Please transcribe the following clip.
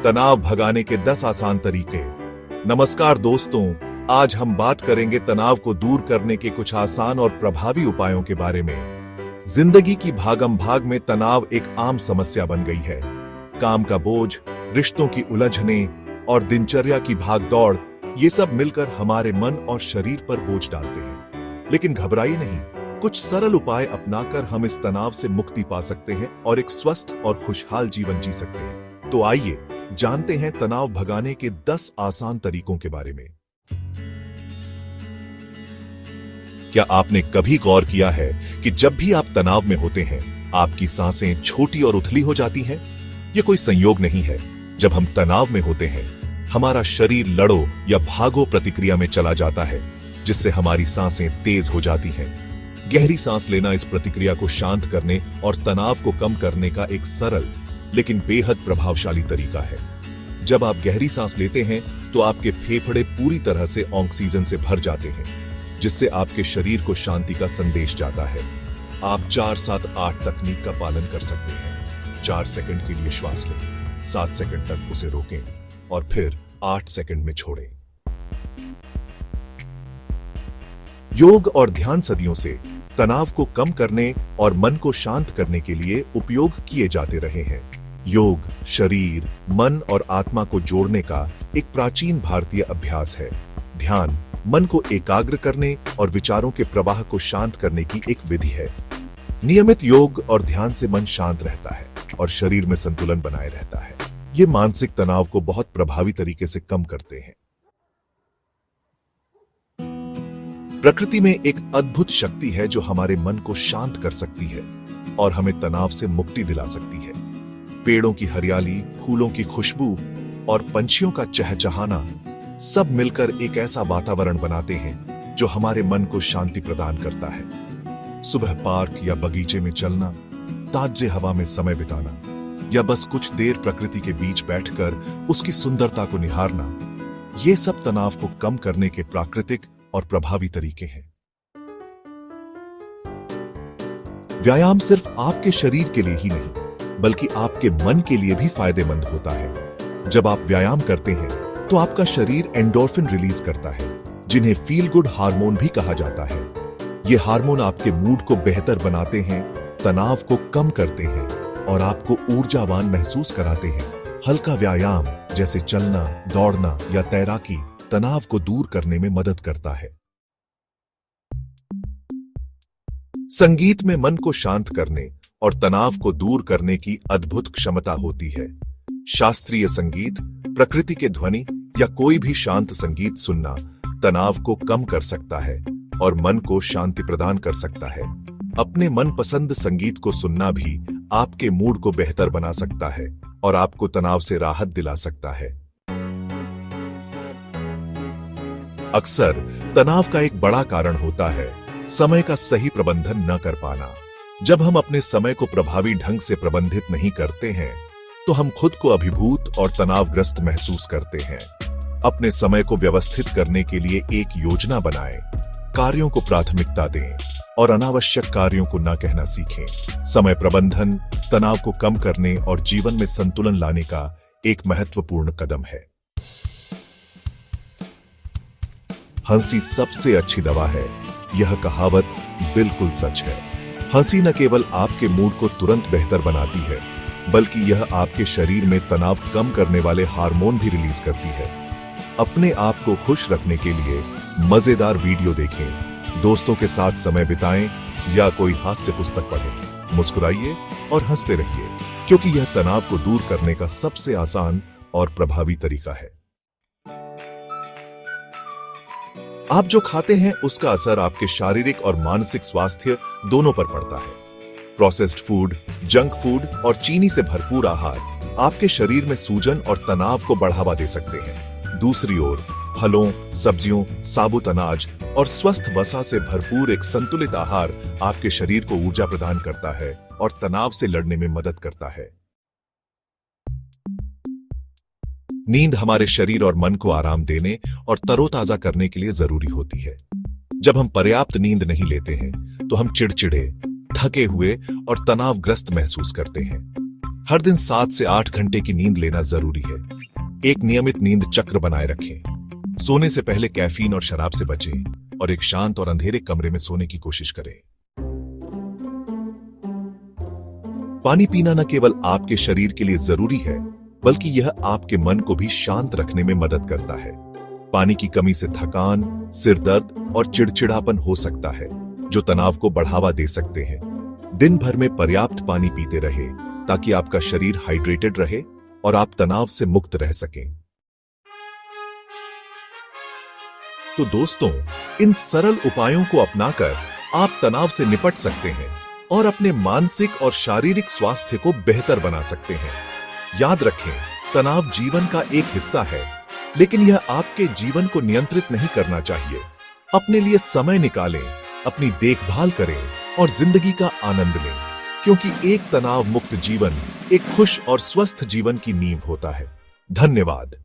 तनाव भगाने के 10 आसान तरीके। नमस्कार दोस्तों, आज हम बात करेंगे तनाव को दूर करने के कुछ आसान और प्रभावी उपायों के बारे में। जिंदगी की भागम भाग में तनाव एक आम समस्या बन गई है। काम का बोझ, रिश्तों की उलझने और दिनचर्या की भागदौड़, ये सब मिलकर हमारे मन और शरीर पर बोझ डालते हैं। लेकिन घबराइए नहीं, कुछ सरल उपाय अपनाकर हम इस तनाव से मुक्ति पा सकते हैं और एक स्वस्थ और खुशहाल जीवन जी सकते हैं। तो आइए जानते हैं तनाव भगाने के 10 आसान तरीकों के बारे में। क्या आपने कभी गौर किया है कि जब भी आप तनाव में होते हैं, आपकी सांसें छोटी और उथली हो जाती हैं? यह कोई संयोग नहीं है। जब हम तनाव में होते हैं, हमारा शरीर लड़ो या भागो प्रतिक्रिया में चला जाता है, जिससे हमारी सांसें तेज हो जाती हैं। गहरी सांस लेना इस प्रतिक्रिया को शांत करने और तनाव को कम करने का एक सरल लेकिन बेहद प्रभावशाली तरीका है। जब आप गहरी सांस लेते हैं तो आपके फेफड़े पूरी तरह से ऑक्सीजन से भर जाते हैं, जिससे आपके शरीर को शांति का संदेश जाता है। आप 4-7-8 तकनीक का पालन कर सकते हैं। 4 सेकंड के लिए श्वास लें, 7 सेकंड तक उसे रोकें और फिर 8 सेकंड में छोड़ें। योग और ध्यान सदियों से तनाव को कम करने और मन को शांत करने के लिए उपयोग किए जाते रहे हैं। योग शरीर, मन और आत्मा को जोड़ने का एक प्राचीन भारतीय अभ्यास है। ध्यान मन को एकाग्र करने और विचारों के प्रवाह को शांत करने की एक विधि है। नियमित योग और ध्यान से मन शांत रहता है और शरीर में संतुलन बनाए रहता है। ये मानसिक तनाव को बहुत प्रभावी तरीके से कम करते हैं। प्रकृति में एक अद्भुत शक्ति है जो हमारे मन को शांत कर सकती है और हमें तनाव से मुक्ति दिला सकती है। पेड़ों की हरियाली, फूलों की खुशबू और पंछियों का चहचहाना सब मिलकर एक ऐसा वातावरण बनाते हैं जो हमारे मन को शांति प्रदान करता है। सुबह पार्क या बगीचे में चलना, ताजे हवा में समय बिताना या बस कुछ देर प्रकृति के बीच बैठकर उसकी सुंदरता को निहारना, ये सब तनाव को कम करने के प्राकृतिक और प्रभावी तरीके हैं। व्यायाम सिर्फ आपके शरीर के लिए ही नहीं, बल्कि आपके मन के लिए भी फायदेमंद होता है। जब आप व्यायाम करते हैं तो आपका शरीर एंडोर्फिन रिलीज करता है, जिन्हें फील गुड हार्मोन भी कहा जाता है। ये हार्मोन आपके मूड को बेहतर बनाते हैं, तनाव को कम करते हैं और आपको ऊर्जावान महसूस कराते हैं। हल्का व्यायाम जैसे चलना, दौड़ना या तैराकी तनाव को दूर करने में मदद करता है। संगीत में मन को शांत करने और तनाव को दूर करने की अद्भुत क्षमता होती है। शास्त्रीय संगीत, प्रकृति के ध्वनि या कोई भी शांत संगीत सुनना तनाव को कम कर सकता है और मन को शांति प्रदान कर सकता है। अपने मनपसंद संगीत को सुनना भी आपके मूड को बेहतर बना सकता है और आपको तनाव से राहत दिला सकता है। अक्सर तनाव का एक बड़ा कारण होता है समय का सही प्रबंधन न कर पाना। जब हम अपने समय को प्रभावी ढंग से प्रबंधित नहीं करते हैं, तो हम खुद को अभिभूत और तनावग्रस्त महसूस करते हैं। अपने समय को व्यवस्थित करने के लिए एक योजना बनाएं, कार्यों को प्राथमिकता दें और अनावश्यक कार्यों को न कहना सीखें। समय प्रबंधन तनाव को कम करने और जीवन में संतुलन लाने का एक महत्वपूर्ण कदम है। हंसी सबसे अच्छी दवा है, यह कहावत बिल्कुल सच है। हंसी न केवल आपके मूड को तुरंत बेहतर बनाती है, बल्कि यह आपके शरीर में तनाव कम करने वाले हार्मोन भी रिलीज करती है। अपने आप को खुश रखने के लिए मजेदार वीडियो देखें, दोस्तों के साथ समय बिताएं या कोई हास्य पुस्तक पढ़ें। मुस्कुराइए और हंसते रहिए, क्योंकि यह तनाव को दूर करने का सबसे आसान और प्रभावी तरीका है। आप जो खाते हैं उसका असर आपके शारीरिक और मानसिक स्वास्थ्य दोनों पर पड़ता है। प्रोसेस्ड फूड, जंक फूड और चीनी से भरपूर आहार आपके शरीर में सूजन और तनाव को बढ़ावा दे सकते हैं। दूसरी ओर फलों, सब्जियों, साबुत अनाज और स्वस्थ वसा से भरपूर एक संतुलित आहार आपके शरीर को ऊर्जा प्रदान करता है और तनाव से लड़ने में मदद करता है। नींद हमारे शरीर और मन को आराम देने और तरोताजा करने के लिए जरूरी होती है। जब हम पर्याप्त नींद नहीं लेते हैं तो हम चिड़चिड़े, थके हुए और तनावग्रस्त महसूस करते हैं। हर दिन 7 से 8 घंटे की नींद लेना जरूरी है। एक नियमित नींद चक्र बनाए रखें। सोने से पहले कैफीन और शराब से बचें और एक शांत और अंधेरे कमरे में सोने की कोशिश करें। पानी पीना न केवल आपके शरीर के लिए जरूरी है, बल्कि यह आपके मन को भी शांत रखने में मदद करता है। पानी की कमी से थकान, सिर दर्द और चिड़चिड़ापन हो सकता है, जो तनाव को बढ़ावा दे सकते हैं। दिन भर में पर्याप्त पानी पीते रहे ताकि आपका शरीर हाइड्रेटेड रहे और आप तनाव से मुक्त रह सकें। तो दोस्तों, इन सरल उपायों को अपनाकर आप तनाव से निपट सकते हैं और अपने मानसिक और शारीरिक स्वास्थ्य को बेहतर बना सकते हैं। याद रखें, तनाव जीवन का एक हिस्सा है, लेकिन यह आपके जीवन को नियंत्रित नहीं करना चाहिए। अपने लिए समय निकालें, अपनी देखभाल करें और जिंदगी का आनंद लें, क्योंकि एक तनाव मुक्त जीवन एक खुश और स्वस्थ जीवन की नींव होता है। धन्यवाद।